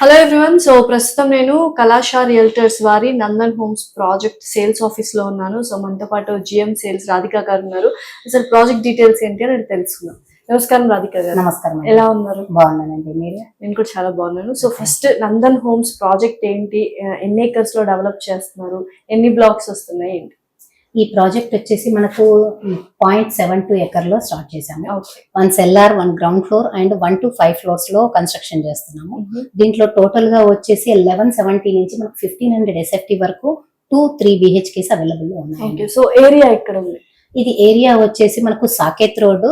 Hello everyone. So ప్రస్తుతం నేను కళాశా realtors వారి Nandan homes project sales office లో ఉన్నాను. సో మనతో పాటు జిఎం సేల్స్ రాధిక గారు ఉన్నారు. అసలు ప్రాజెక్ట్ డీటెయిల్స్ ఏంటి అని తెలుసుకుందాం. నమస్కారం రాధిక గారు. నమస్కారం. ఎలా ఉన్నారు? బాగున్నానండి. మీరు? నేను కూడా చాలా బాగున్నాను. So first Nandan homes project ఏంటి, ఎన్ని ఏకర్స్ లో డెవలప్ చేస్తున్నారు, ఎన్ని బ్లాక్స్ వస్తున్నాయి ఏంటి? ఈ ప్రాజెక్ట్ వచ్చేసి మనకు 0.72 ఎకర్ లో స్టార్ట్ చేసాము. 1 cellar, 1 ground floor and 1 to 5 floors లో కన్స్ట్రక్షన్ చేస్తున్నాము. దీంట్లో టోటల్ గా వచ్చేసి 1170 నుంచి మనకు 1500 SFT వరకు 2-3 BHKs అవైలబుల్ ఉన్నాయి. సో ఏరియా ఎక్కడ ఉంది? ఇది ఏరియా వచ్చేసి మనకు సాకేత్ రోడ్,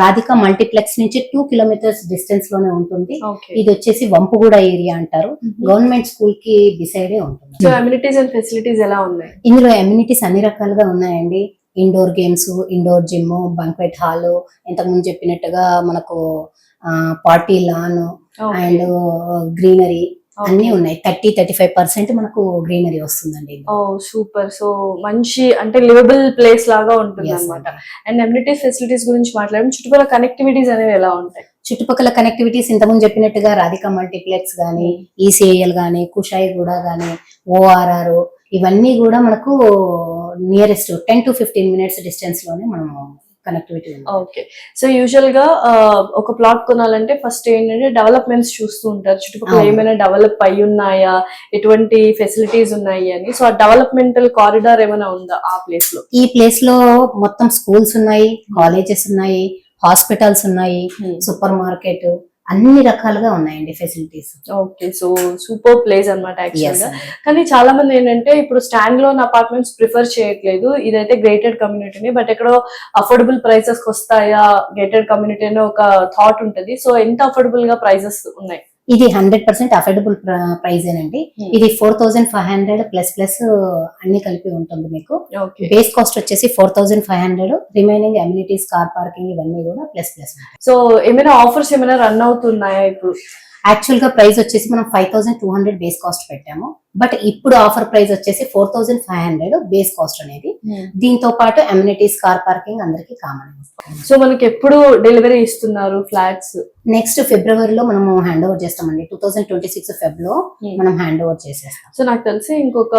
రాధిక మల్టీప్లెక్స్ నుంచి 2 kilometers డిస్టెన్స్ లోనే ఉంటుంది. ఇది వచ్చేసి వంపుగూడ ఏరియా అంటారు. గవర్నమెంట్ స్కూల్ కి డిసైడే ఉంటుంది. సో అమ్యూనిటీస్ అండ్ ఫెసిలిటీస్ ఎలా ఉన్నాయి? ఇందులో అమ్యూనిటీస్ అన్ని రకాలుగా ఉన్నాయండి. Indoor games, indoor gym, banquet hall, ఇంతకుముందు చెప్పినట్టుగా మనకు పార్టీ లాన్ అండ్ గ్రీనరీ అన్ని ఉన్నాయి. 30-35% మనకు గ్రీనరీ వస్తుందండి. ఓ సూపర్. సో మంచి అంటే లివబుల్ ప్లేస్ లాగా ఉంటుంది అనమాట. అండ్ అమ్యూనిటీస్ ఫెసిలిటీస్ గురించి మాట్లాడడం, చుట్టుపక్కల కనెక్టివిటీస్ అనేవి ఎలా ఉంటాయి? చుట్టుపక్కల కనెక్టివిటీస్ ఇంతకుముందు చెప్పినట్టుగా రాధిక మల్టీప్లెక్స్ గానీ, ఈసీఐఎల్ గానీ, కుషాయిగూడ గానీ, ORR ఇవన్నీ కూడా మనకు నియరెస్ట్ 10 to 15 minutes డిస్టెన్స్ లోనే మనము కనెక్టివిటీ. ఓకే. సో యూజువల్ గా ఒక ప్లాట్ కొనాలంటే ఫస్ట్ ఏంటంటే డెవలప్మెంట్స్ చూస్తూ ఉంటారు, చుట్టుపక్కల ఏమైనా డెవలప్ అయి ఉన్నాయా, ఎటువంటి ఫెసిలిటీస్ ఉన్నాయి అని. సో ఆ డెవలప్మెంటల్ కారిడార్ ఏమైనా ఉందా ఆ ప్లేస్ లో? ఈ ప్లేస్ లో మొత్తం స్కూల్స్ ఉన్నాయి, కాలేజెస్ ఉన్నాయి, హాస్పిటల్స్ ఉన్నాయి, సూపర్ మార్కెట్, అన్ని రకాలుగా ఉన్నాయండి facilities. Okay. So super place అనమాట యాక్చువల్ గా. కానీ చాలా మంది ఏంటంటే ఇప్పుడు స్టాండ్ లోన్ అపార్ట్మెంట్స్ ప్రిఫర్ చేయట్లేదు. ఇదైతే గేటెడ్ కమ్యూనిటీని, బట్ ఎక్కడో అఫోర్డబుల్ ప్రైసెస్ వస్తాయా గేటెడ్ కమ్యూనిటీ అని ఒక థాట్ ఉంటది. సో ఎంత అఫోర్డబుల్ గా ప్రైసెస్ ఉన్నాయి? ఇది 100% అఫోర్డబుల్ ప్రైస్ ఏనండి. ఇది 4500 ప్లస్ అన్ని కలిపి ఉంటుంది మీకు. బేస్ కాస్ట్ వచ్చేసి 4500, రిమైనింగ్ అమ్యూనిటీస్, కార్ పార్కింగ్ ఇవన్నీ కూడా ప్లస్. సో ఏమైనా ఆఫర్స్ ఏమైనా రన్ అవుతున్నాయా ఇప్పుడు? యాక్చువల్ గా ప్రైస్ వచ్చేసి మనం 5200 బేస్ కాస్ట్ పెట్టాము. బట్ ఇప్పుడు ఆఫర్ ప్రైస్ వచ్చేసి 4500 బేస్ కాస్ట్ అనేది. దీంతో పాటు అమ్యూనిటీస్, కార్ పార్కింగ్ అందరికి కామన్. సో మనకి ఎప్పుడు డెలివరీ ఇస్తున్నారు ఫ్లాట్స్? నెక్స్ట్ ఫిబ్రవరిలో మనము హ్యాండ్ ఓవర్ చేస్తామండి. 2026 ఫెబ్ లో మనం హ్యాండ్ ఓవర్ చేసేస్తాం. సో నాకు తెలిసి ఇంకొక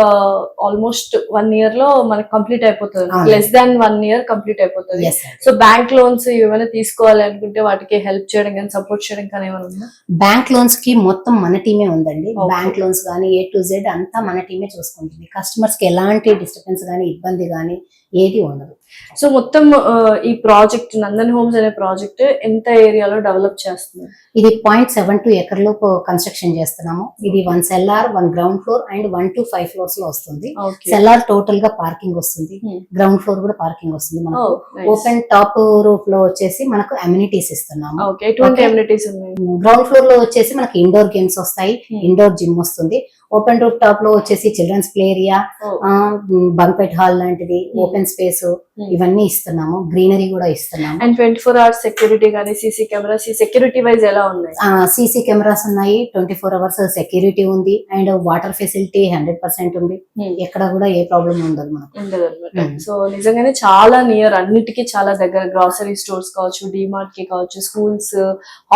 ఆల్మోస్ట్ 1 year లో మనకి కంప్లీట్ అయిపోతుంది. లెస్ దాన్ 1 year కంప్లీట్ అయిపోతుంది. సో బ్యాంక్ లోన్స్ ఏమైనా తీసుకోవాలి అనుకుంటే వాటికి హెల్ప్ చేయడం కానీ, సపోర్ట్ చేయడం కానీ ఏమైనా ఉందా? బ్యాంక్ లోన్స్ కి మొత్తం మన టీమే ఉందండి. బ్యాంక్ లోన్స్ కానీ A to Z అంతా మన టీమే చూసుకుంటుంది. కస్టమర్స్ కి ఎలాంటి డిస్టర్బెన్స్ కానీ, ఇబ్బంది కానీ ఏది ఉండదు. సో మొత్తం ఈ ప్రాజెక్ట్ నందన్ హోమ్స్ అనే ప్రాజెక్ట్ ఎంత ఏరియాలో డెవలప్ చేస్తున్నారు? ఇది 0.72 ఎకర్ లో కన్స్ట్రక్షన్ చేస్తున్నాము. ఇది 1 cellar, 1 ground floor and 1 to 5 floors లో వస్తుంది. సెల్లార్ టోటల్ గా పార్కింగ్ వస్తుంది, గ్రౌండ్ ఫ్లోర్ కూడా పార్కింగ్ వస్తుంది. మనకు ఓపెన్ టాప్ రూఫ్ లో వచ్చేసి మనకు అమ్యూనిటీస్ ఇస్తున్నాము. గ్రౌండ్ ఫ్లోర్ లో వచ్చేసి మనకి ఇండోర్ గేమ్స్ వస్తాయి, ఇండోర్ జిమ్ వస్తుంది. ఓపెన్ రూఫ్ టాప్ లో వచ్చేసి children's play area, banquet hall లాంటిది, ఓపెన్ స్పేస్ ఇవన్నీ ఇస్తున్నాము. గ్రీనరీ కూడా ఇస్తున్నాము. అండ్ 24 hours సెక్యూరిటీ కానీ, సీసీ కెమెరాస్, సెక్యూరిటీ వైజ్ ఎలా ఉన్నాయి? సీసీ కెమెరాస్ ఉన్నాయి, 24 hours సెక్యూరిటీ ఉంది అండ్ వాటర్ ఫెసిలిటీ 100% ఉంది. ఎక్కడ కూడా ఏ ప్రాబ్లం ఉండదు మనకు. సో నిజంగానే చాలా నియర్, అన్నిటికీ చాలా దగ్గర. గ్రాసరీ స్టోర్స్ కావచ్చు, డిమార్ట్ కి కావచ్చు, స్కూల్స్,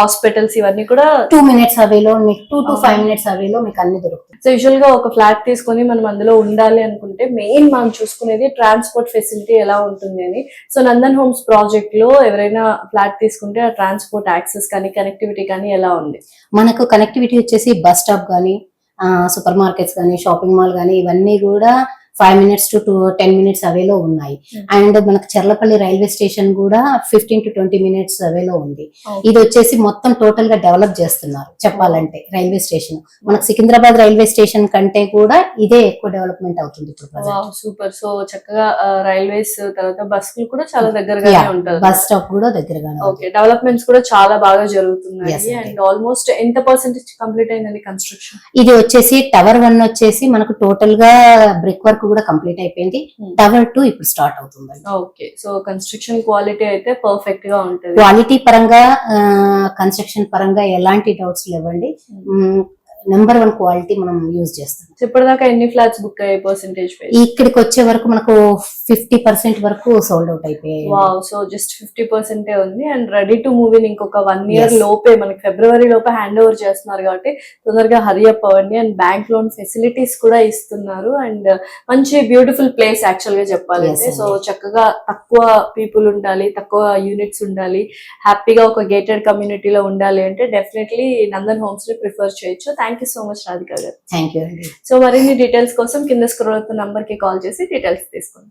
హాస్పిటల్స్ ఇవన్నీ కూడా 2 minutes అవేలో మీకు 2 to 5 minutes అవేలో మీకు అన్ని దొరుకుతాయి. సో యూజువల్ గా ఒక ఫ్లాట్ తీసుకొని మనం అందులో ఉండాలి అనుకుంటే మెయిన్ మనం చూసుకునేది ట్రాన్స్పోర్ట్ ఫెసిలిటీ ఎలా ఉంటుంది అని. సో నందన్ హోమ్స్ ప్రాజెక్ట్ లో ఎవరైనా ఫ్లాట్ తీసుకుంటే ఆ ట్రాన్స్పోర్ట్ యాక్సెస్ కానీ, కనెక్టివిటీ కానీ ఎలా ఉంది? మనకు కనెక్టివిటీ వచ్చేసి బస్ స్టాప్ కానీ, సూపర్ మార్కెట్స్ కానీ, షాపింగ్ మాల్ కానీ ఇవన్నీ కూడా 5 minutes to 10 minutes అవేలో ఉన్నాయి. అండ్ మనకు చర్లపల్లి రైల్వే స్టేషన్ కూడా 15 to 20 minutes అవేలో ఉంది. ఇది వచ్చేసి మొత్తం టోటల్ గా డెవలప్ చేస్తున్నారు చెప్పాలంటే. రైల్వే స్టేషన్ మనకు సికింద్రాబాద్ రైల్వే స్టేషన్ కంటే కూడా ఇదే ఎక్కువ డెవలప్మెంట్ అవుతుంది ఇప్పుడు. సూపర్. సో చక్కగా రైల్వేస్ తర్వాత బస్సులు కూడా చాలా దగ్గరగా ఉంటాయి, బస్ స్టాప్ కూడా దగ్గరగానే. ఓకే. డెవలప్మెంట్స్ కూడా చాలా బాగా జరుగుతున్నాయి. అండ్ ఆల్మోస్ట్ ఎంత పర్సెంటేజ్ కంప్లీట్ అయిందండి కన్స్ట్రక్షన్? ఇది వచ్చేసి టవర్ 1 వచ్చేసి మనకు టోటల్ గా బ్రిక్ వర్క్ కూడా కంప్లీట్ అయిపోయింది. టవర్ 2 ఇప్పుడు స్టార్ట్ అవుతుంది. ఓకే. సో కన్స్ట్రక్షన్ క్వాలిటీ అయితే పర్ఫెక్ట్ గా ఉంటుంది. క్వాలిటీ పరంగా, కన్స్ట్రక్షన్ పరంగా ఎలాంటి డౌట్స్ లేవండి. నెంబర్ 1 క్వాలిటీ మనం యూజ్ చేస్తాం. ఇప్పటిదాకా ఎన్ని ఫ్లాట్స్ బుక్ అయ్యే పర్సెంటేజ్? ఇక్కడికి వచ్చే వరకు మనకు 50% వరకు సోల్డ్ అవుట్ అయిపోయాయి. వావ్, సో జస్ట్ 50% ఉంది and ready to move in. ఇంకొక 1 ఇయర్ Yes. లోపే మనకి ఫిబ్రవరి లోపే హ్యాండ్ ఓవర్ చేస్తున్నారు కాబట్టి తొందరగా హరి అప్ అవ్వండి. అండ్ బ్యాంక్ లోన్ ఫెసిలిటీస్ కూడా ఇస్తున్నారు అండ్ మంచి బ్యూటిఫుల్ ప్లేస్ యాక్చువల్ గా చెప్పాలంటే. Yes, సో చక్కగా తక్కువ పీపుల్ ఉండాలి, తక్కువ యూనిట్స్ ఉండాలి, హ్యాపీగా ఒక గేటెడ్ కమ్యూనిటీలో ఉండాలి అంటే డెఫినెట్లీ నందన్ హోమ్స్ ని ప్రిఫర్ చేయొచ్చు. Thank you so much Radhika గారు. థ్యాంక్ యూ అండి. సో మరిన్ని డీటెయిల్స్ కోసం కింద స్క్రోల్ అవుతున్న నంబర్ కి కాల్ చేసి డీటెయిల్స్ తీసుకోండి.